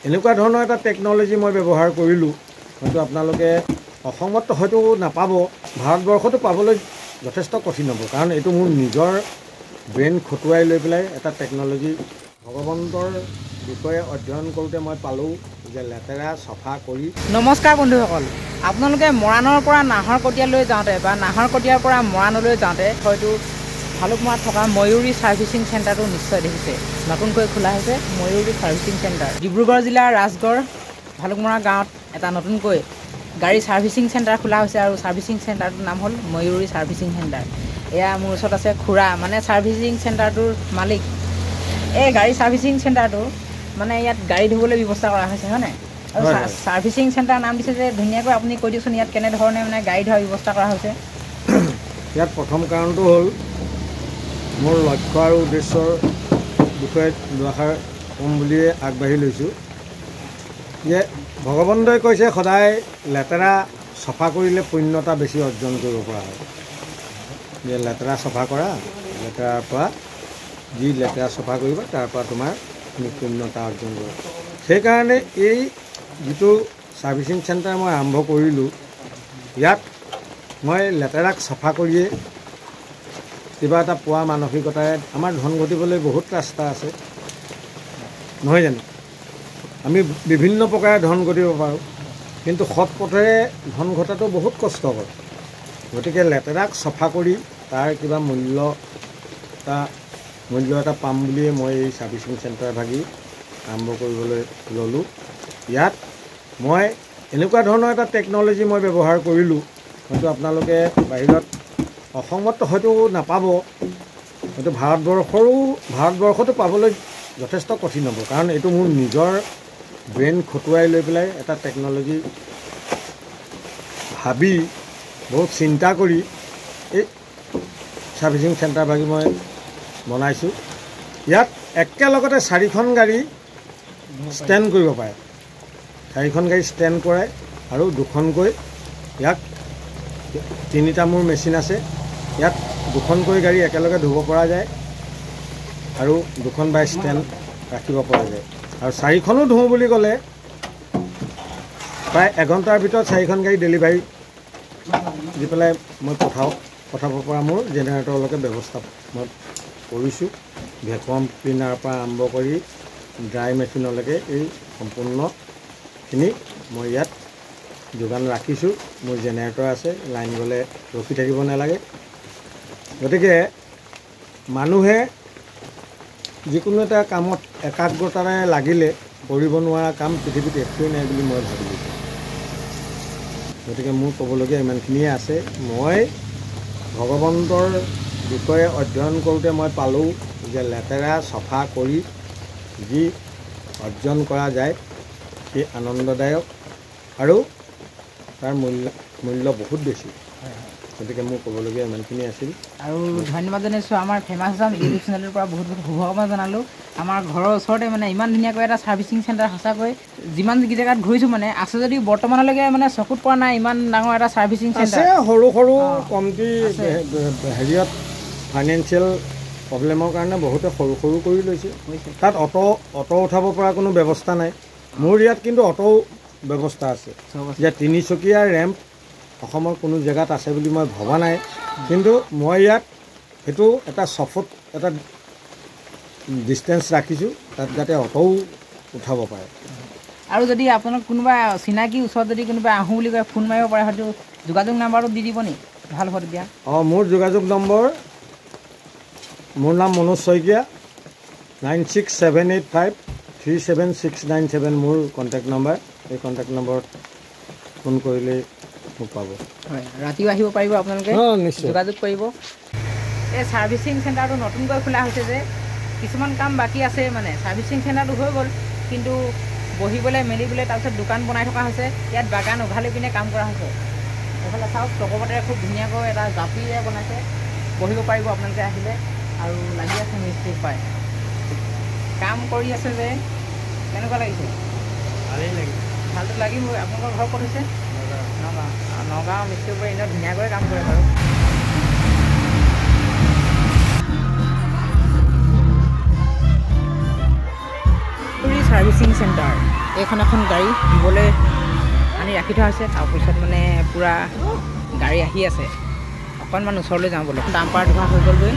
এনেকুৱা ধৰণৰ এটা টেকন'লজি মই ব্যৱহাৰ কৰিলোঁ হয়তো আপোনালোকে অসমত হয়তো নাপাব, ভাৰতবৰ্ষতো পাবলৈ যথেষ্ট কঠিন হ'ব, কাৰণ এইটো মোৰ নিজৰ ব্ৰেইন খটুৱাই লৈ পেলাই এটা টেকন'লজি ভগৱন্তৰ বিষয়ে অধ্যয়ন কৰোঁতে মই পালোঁ যে লেতেৰা চফা কৰি। নমস্কাৰ বন্ধুসকল, আপোনালোকে মৰাণৰ পৰা নাহৰকটীয়ালৈ যাওঁতে বা নাহৰকটীয়াৰ পৰা মৰাণলৈ যাওঁতে হয়তো ভালুকমাৰত থকা ময়ূৰী ছাৰ্ভিচিং চেণ্টাৰটো নিশ্চয় দেখিছে। নতুনকৈ খোলা হৈছে ময়ূৰী ছাৰ্ভিচিং চেণ্টাৰ। ডিব্ৰুগড় জিলাৰ ৰাজগড় ভালুকমৰা গাঁৱত এটা নতুনকৈ গাড়ী ছাৰ্ভিচিং চেণ্টাৰ খোলা হৈছে আৰু ছাৰ্ভিচিং চেণ্টাৰটোৰ নাম হ'ল ময়ূৰী ছাৰ্ভিচিং চেণ্টাৰ। এয়া মোৰ ওচৰত আছে খুৰা, মানে ছাৰ্ভিচিং চেণ্টাৰটোৰ মালিক। এই গাড়ী ছাৰ্ভিচিং চেণ্টাৰটো মানে ইয়াত গাড়ী ধুবলৈ ব্যৱস্থা কৰা হৈছে হয় নাই? আৰু ছাৰ্ভিচিং চেণ্টাৰ নাম দিছে যে ধুনীয়াকৈ আপুনি কৈ দিয়কচোন ইয়াত কেনেধৰণে মানে গাড়ী ধোৱাৰ ব্যৱস্থা কৰা হৈছে? ইয়াত প্ৰথম কাৰণটো হ'ল মোৰ লক্ষ্য আৰু উদ্দেশ্যৰ বিষয়ে দুআষাৰ ক'ম বুলিয়ে আগবাঢ়ি লৈছোঁ যে ভগৱন্তই কৈছে সদায় লেতেৰা চফা কৰিলে পুণ্যতা বেছি অৰ্জন কৰিব পৰা হয়। যে লেতেৰা চফা কৰা, লেতেৰাৰ পৰা যি লেতেৰা চফা কৰিবা তাৰ পৰা তোমাৰ পুণ্যতা অৰ্জন কৰিব। সেইকাৰণে এই যিটো ছাৰ্ভিচিং চেণ্টাৰ মই আৰম্ভ কৰিলোঁ, ইয়াত মই লেতেৰাক চফা কৰিয়ে কিবা এটা পোৱা মানসিকতাৰে আমাৰ ধন ঘটিবলৈ বহুত ৰাস্তা আছে নহয় জানো? আমি বিভিন্ন প্ৰকাৰে ধন ঘটিব পাৰোঁ, কিন্তু সৎ পথেৰে ধন ঘটাটো বহুত কষ্টকৰ। গতিকে লেতেৰাক চফা কৰি তাৰ কিবা মূল্য এটা পাম বুলিয়ে মই এই ছাৰ্ভিচিং চেণ্টাৰ ভাগি আৰম্ভ কৰিবলৈ ল'লোঁ। ইয়াত মই এনেকুৱা ধৰণৰ এটা টেকন'লজি মই ব্যৱহাৰ কৰিলোঁ হয়তো আপোনালোকে বাহিৰত অসমত হয়তো নাপাব, হয়তো ভাৰতবৰ্ষতো পাবলৈ যথেষ্ট কঠিন হ'ব, কাৰণ এইটো মোৰ নিজৰ ব্ৰেইন খটুৱাই লৈ পেলাই এটা টেকন'লজি ভাবি বহুত চিন্তা কৰি এই ছাৰ্ভিচিং চেণ্টাৰ ভাগি মই বনাইছোঁ। ইয়াত একেলগতে 4খন গাড়ী ষ্টেণ্ড কৰিব পাৰে, 4খন গাড়ী ষ্টেণ্ড কৰে আৰু 2খনকৈ ইয়াক 3টা মোৰ মেচিন আছে। ইয়াত 2খনকৈ গাড়ী একেলগে ধুব পৰা যায় আৰু 2খন বাই ষ্টেণ্ড ৰাখিব পৰা যায়। আৰু 4খনো ধুওঁ বুলি ক'লে প্ৰায় এঘণ্টাৰ ভিতৰত 4খন গাড়ী ডেলিভাৰী দি পেলাই মই পঠাব পৰা মোৰ জেনেৰেটৰলৈকে ব্যৱস্থা মই কৰিছোঁ। ভেকুৱাম ক্লিনাৰৰ পৰা আৰম্ভ কৰি ড্ৰাই মেচিনলৈকে এই সম্পূৰ্ণখিনি মই ইয়াত যোগান ৰাখিছোঁ। মোৰ জেনেৰেটৰ আছে, লাইন গ'লে ৰখি থাকিব নালাগে। গতিকে মানুহে যিকোনো এটা কামত একাগ্ৰতাৰে লাগিলে কৰিব নোৱাৰা কাম পৃথিৱীত একোৱেই নাই বুলি মই ভাবিছোঁ। গতিকে মোৰ ক'বলগীয়া ইমানখিনিয়ে আছে। মই ভগৱন্তৰ বিষয়ে অধ্যয়ন কৰোঁতে মই পালোঁ যে লেতেৰা চফা কৰি যি অৰ্জন কৰা যায় সেই আনন্দদায়ক আৰু তাৰ মূল্য বহুত বেছি। গতিকে মোৰ ক'বলগীয়া ইমানখিনি আছিল আৰু ধন্যবাদ জনাইছোঁ আমাৰ ফেমাছ জাম ইউটিউব চেনেলৰ পৰা বহুত শুভকামনা জনালোঁ। আমাৰ ঘৰৰ ওচৰতে মানে ইমান ধুনীয়াকৈ এটা ছাৰ্ভিচিং চেণ্টাৰ, সঁচাকৈ যিমান জেগাত ঘূৰিছোঁ মানে আছে যদিও বৰ্তমানলৈকে মানে চকুত পৰা নাই ইমান ডাঙৰ এটা ছাৰ্ভিচিং চেণ্টাৰ। সৰু কমটি হেৰিয়ত ফাইনেন্সিয়েল প্ৰব্লেমৰ কাৰণে বহুতে সৰু কৰি লৈছে। তাত অটো উঠাব পৰা কোনো ব্যৱস্থা নাই। মোৰ ইয়াত কিন্তু অটো ব্যৱস্থা আছে। যে 3চকীয়া ৰেম্প অসমৰ কোনো জেগাত আছে বুলি মই ভবা নাই, কিন্তু মই ইয়াত সেইটো এটা চফত এটা ডিষ্টেঞ্চ ৰাখিছোঁ তাত যাতে অটোও উঠাব পাৰে। আৰু যদি আপোনাক কোনোবা চিনাকি ওচৰত যদি কোনোবা আহোঁ বুলি কয় ফোন মাৰিব পাৰে, হয়তো যোগাযোগ নাম্বাৰটো দি দিব নি? ভাল হ'ব তেতিয়া। মোৰ যোগাযোগ নম্বৰ, মোৰ নাম মনোজ শইকীয়া, 9678537697 মোৰ কণ্টেক্ট নম্বৰ। এই কণ্টেক্ট নম্বৰত ফোন কৰিলেই মোক পাব। হয়, ৰাতিও আহিব পাৰিব আপোনালোকে, নিশ্চয় যোগাযোগ কৰিব। এই ছাৰ্ভিচিং চেণ্টাৰটো নতুনকৈ খোলা হৈছে যে কিছুমান কাম বাকী আছে, মানে ছাৰ্ভিচিং চেণ্টাৰটো হৈ গ'ল কিন্তু বহিবলৈ মেলিবলৈ তাৰপিছত দোকান বনাই থকা হৈছে। ইয়াত বাগান উঘালি পিনে কাম কৰা হৈছে। এইফালে চাওক টকবতেৰে খুব ধুনীয়াকৈ এটা জাপিৰে বনাইছে, বহিব পাৰিব আপোনালোকে আহিলে। আৰু লাগি আছে মিস্ত্ৰী পায় কাম কৰি আছে যে কেনেকুৱা লাগিছে? ভালেই লাগিছে। ভালটো লাগিবই। আপোনালোকৰ ঘৰ ক'ত হৈছে? নগাঁও মিস্ত্ৰীবোৰে এনেও ধুনীয়াকৈ কাম কৰে বাৰু। ছাৰ্ভিচিং চেণ্টাৰ এইখন এখন গাড়ী দিবলৈ আনি ৰাখি থোৱা হৈছে। তাৰপিছত মানে পূৰা গাড়ী আহি আছে। অকণমান ওচৰলৈ যাওঁ বোলে। ডাম্পাৰ ধোৱা হৈ গ'লগৈ।